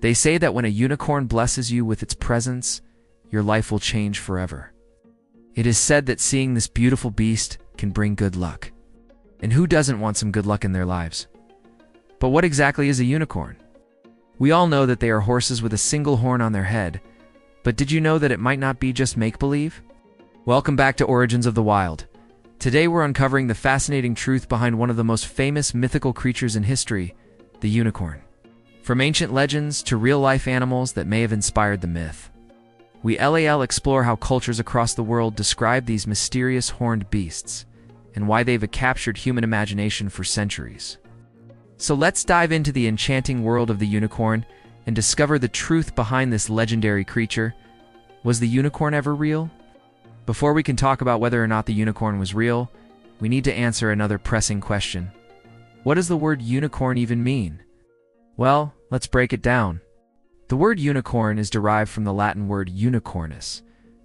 They say that when a unicorn blesses you with its presence, your life will change forever. It is said that seeing this beautiful beast can bring good luck. And who doesn't want some good luck in their lives? But what exactly is a unicorn? We all know that they are horses with a single horn on their head, but did you know that it might not be just make-believe? Welcome back to Origins of the Wild. Today we're uncovering the fascinating truth behind one of the most famous mythical creatures in history, the unicorn. From ancient legends to real-life animals that may have inspired the myth, we'll explore how cultures across the world describe these mysterious horned beasts and why they've captured human imagination for centuries. So let's dive into the enchanting world of the unicorn and discover the truth behind this legendary creature. Was the unicorn ever real? Before we can talk about whether or not the unicorn was real, we need to answer another pressing question. What does the word unicorn even mean? Well, let's break it down. The word unicorn is derived from the Latin word unicornus,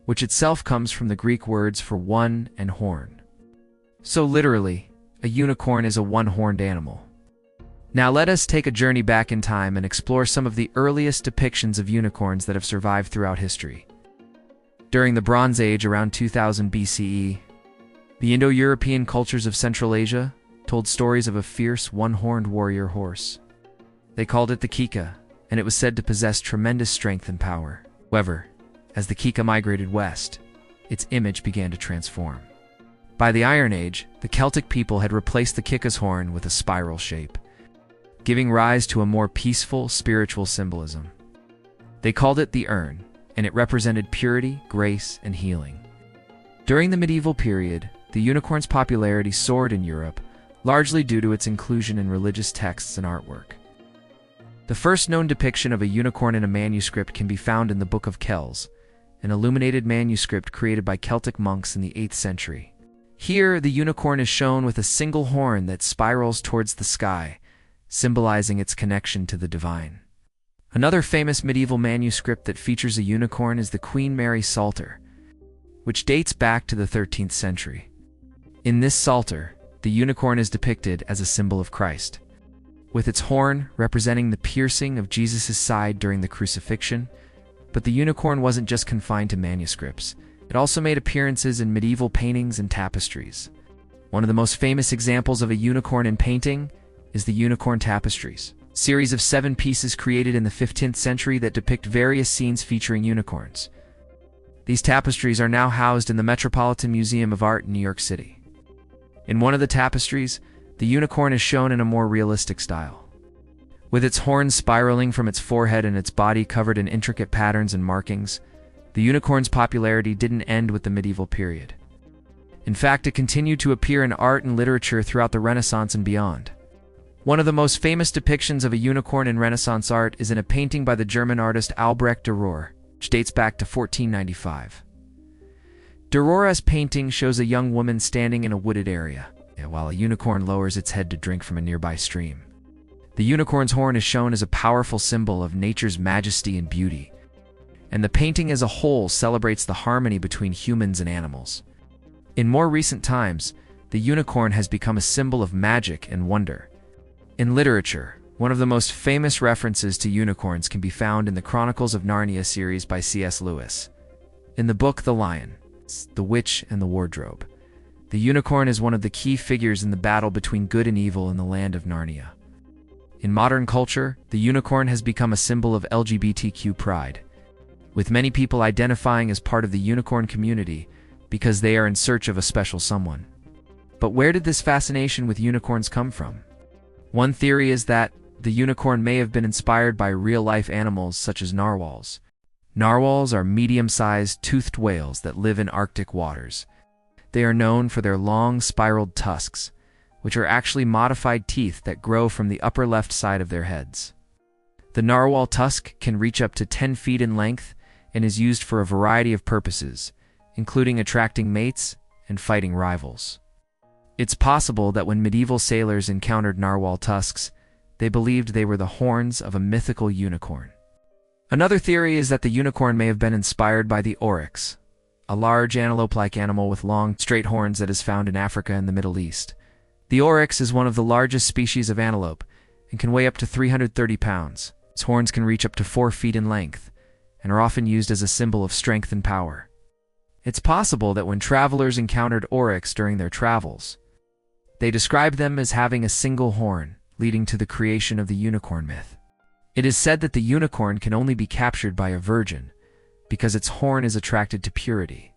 which itself comes from the Greek words for one and horn. So literally, a unicorn is a one-horned animal. Now let us take a journey back in time and explore some of the earliest depictions of unicorns that have survived throughout history. During the Bronze Age around 2000 BCE, the Indo-European cultures of Central Asia told stories of a fierce one-horned warrior horse. They called it the Kika, and it was said to possess tremendous strength and power. However, as the Kika migrated west, its image began to transform. By the Iron Age, the Celtic people had replaced the Kika's horn with a spiral shape, giving rise to a more peaceful, spiritual symbolism. They called it the urn, and it represented purity, grace, and healing. During the medieval period, the unicorn's popularity soared in Europe, largely due to its inclusion in religious texts and artwork. The first known depiction of a unicorn in a manuscript can be found in the Book of Kells, an illuminated manuscript created by Celtic monks in the 8th century. Here, the unicorn is shown with a single horn that spirals towards the sky, symbolizing its connection to the divine. Another famous medieval manuscript that features a unicorn is the Queen Mary Psalter, which dates back to the 13th century. In this psalter, the unicorn is depicted as a symbol of Christ, with its horn representing the piercing of Jesus' side during the crucifixion. But the unicorn wasn't just confined to manuscripts. It also made appearances in medieval paintings and tapestries. One of the most famous examples of a unicorn in painting is the Unicorn Tapestries, a series of 7 pieces created in the 15th century that depict various scenes featuring unicorns. These tapestries are now housed in the Metropolitan Museum of Art in New York City. In one of the tapestries, the unicorn is shown in a more realistic style, with its horns spiraling from its forehead and its body covered in intricate patterns and markings. The unicorn's popularity didn't end with the medieval period. In fact, it continued to appear in art and literature throughout the Renaissance and beyond. One of the most famous depictions of a unicorn in Renaissance art is in a painting by the German artist Albrecht Dürer, which dates back to 1495. Dürer's painting shows a young woman standing in a wooded area, while a unicorn lowers its head to drink from a nearby stream. The unicorn's horn is shown as a powerful symbol of nature's majesty and beauty, and the painting as a whole celebrates the harmony between humans and animals. In more recent times, the unicorn has become a symbol of magic and wonder. In literature, one of the most famous references to unicorns can be found in the Chronicles of Narnia series by C.S. Lewis. In the book The Lion, the Witch, and the Wardrobe, the unicorn is one of the key figures in the battle between good and evil in the land of Narnia. In modern culture, the unicorn has become a symbol of LGBTQ pride, with many people identifying as part of the unicorn community because they are in search of a special someone. But where did this fascination with unicorns come from? One theory is that the unicorn may have been inspired by real-life animals such as narwhals. Narwhals are medium-sized toothed whales that live in Arctic waters. They are known for their long, spiraled tusks, which are actually modified teeth that grow from the upper left side of their heads. The narwhal tusk can reach up to 10 feet in length and is used for a variety of purposes, including attracting mates and fighting rivals. It's possible that when medieval sailors encountered narwhal tusks, they believed they were the horns of a mythical unicorn. Another theory is that the unicorn may have been inspired by the oryx, a large antelope-like animal with long, straight horns that is found in Africa and the Middle East. The oryx is one of the largest species of antelope and can weigh up to 330 pounds. Its horns can reach up to 4 feet in length and are often used as a symbol of strength and power. It's possible that when travelers encountered oryx during their travels, they described them as having a single horn, leading to the creation of the unicorn myth. It is said that the unicorn can only be captured by a virgin because its horn is attracted to purity.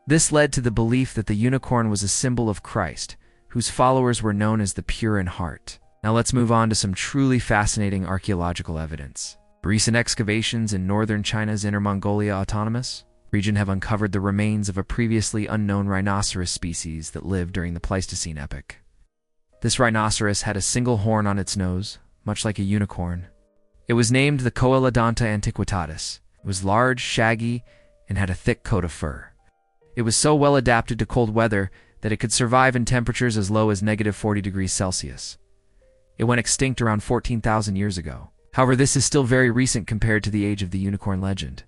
This led to the belief that the unicorn was a symbol of Christ, whose followers were known as the pure in heart. Now let's move on to some truly fascinating archaeological evidence. Recent excavations in northern China's Inner Mongolia Autonomous region have uncovered the remains of a previously unknown rhinoceros species that lived during the Pleistocene epoch. This rhinoceros had a single horn on its nose, much like a unicorn. It was named the Coelodonta antiquitatis. It was large, shaggy, and had a thick coat of fur. It was so well adapted to cold weather that it could survive in temperatures as low as -40 degrees Celsius. It went extinct around 14,000 years ago. However, this is still very recent compared to the age of the unicorn legend.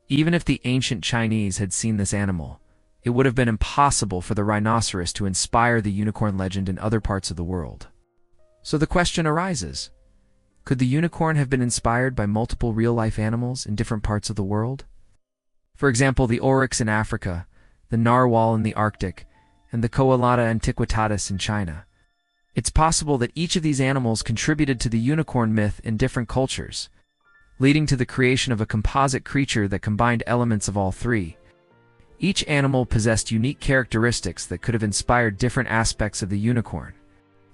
Even if the ancient Chinese had seen this animal, it would have been impossible for the rhinoceros to inspire the unicorn legend in other parts of the world. So the question arises, could the unicorn have been inspired by multiple real-life animals in different parts of the world? For example, the oryx in Africa, the narwhal in the Arctic, and the Coelodonta antiquitatis in China. It's possible that each of these animals contributed to the unicorn myth in different cultures, leading to the creation of a composite creature that combined elements of all three. Each animal possessed unique characteristics that could have inspired different aspects of the unicorn.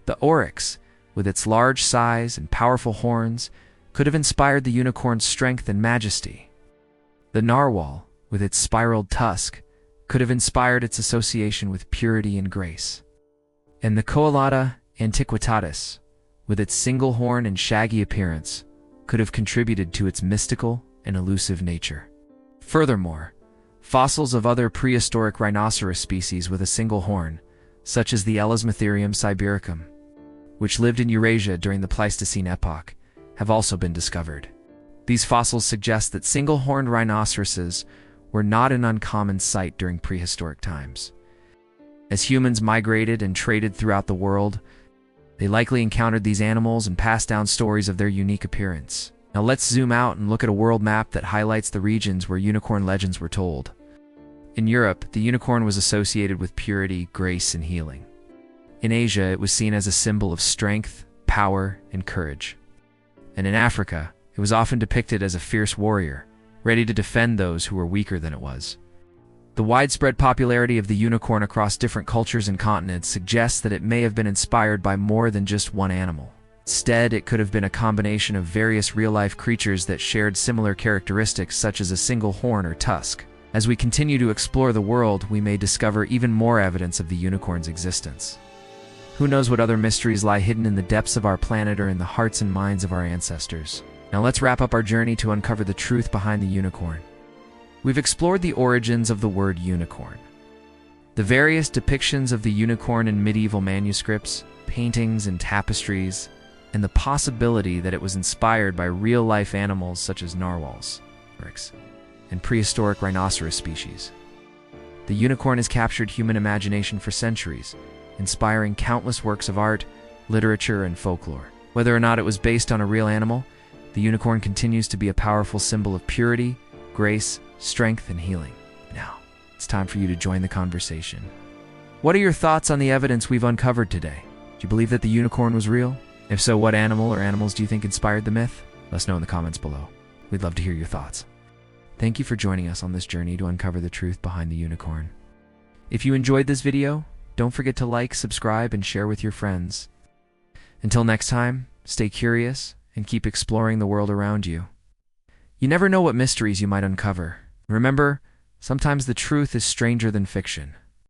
The oryx, with its large size and powerful horns, could have inspired the unicorn's strength and majesty. The narwhal, with its spiraled tusk, could have inspired its association with purity and grace. And the Coelodonta antiquitatis, with its single horn and shaggy appearance, could have contributed to its mystical and elusive nature. Furthermore, fossils of other prehistoric rhinoceros species with a single horn, such as the Elasmotherium sibiricum, which lived in Eurasia during the Pleistocene epoch, have also been discovered. These fossils suggest that single-horned rhinoceroses were not an uncommon sight during prehistoric times. As humans migrated and traded throughout the world, they likely encountered these animals and passed down stories of their unique appearance. Now let's zoom out and look at a world map that highlights the regions where unicorn legends were told. In Europe, the unicorn was associated with purity, grace, and healing. In Asia, it was seen as a symbol of strength, power, and courage. And in Africa, it was often depicted as a fierce warrior, ready to defend those who were weaker than it was. The widespread popularity of the unicorn across different cultures and continents suggests that it may have been inspired by more than just one animal. Instead, it could have been a combination of various real-life creatures that shared similar characteristics such as a single horn or tusk. As we continue to explore the world, we may discover even more evidence of the unicorn's existence. Who knows what other mysteries lie hidden in the depths of our planet or in the hearts and minds of our ancestors? Now let's wrap up our journey to uncover the truth behind the unicorn. We've explored the origins of the word unicorn, the various depictions of the unicorn in medieval manuscripts, paintings, and tapestries, and the possibility that it was inspired by real-life animals such as narwhals, oryx, and prehistoric rhinoceros species. The unicorn has captured human imagination for centuries, inspiring countless works of art, literature, and folklore. Whether or not it was based on a real animal, the unicorn continues to be a powerful symbol of purity, grace, strength, and healing. Now, it's time for you to join the conversation. What are your thoughts on the evidence we've uncovered today? Do you believe that the unicorn was real? If so, what animal or animals do you think inspired the myth? Let us know in the comments below. We'd love to hear your thoughts. Thank you for joining us on this journey to uncover the truth behind the unicorn. If you enjoyed this video, don't forget to like, subscribe, and share with your friends. Until next time, stay curious and keep exploring the world around you. You never know what mysteries you might uncover. Remember, sometimes the truth is stranger than fiction.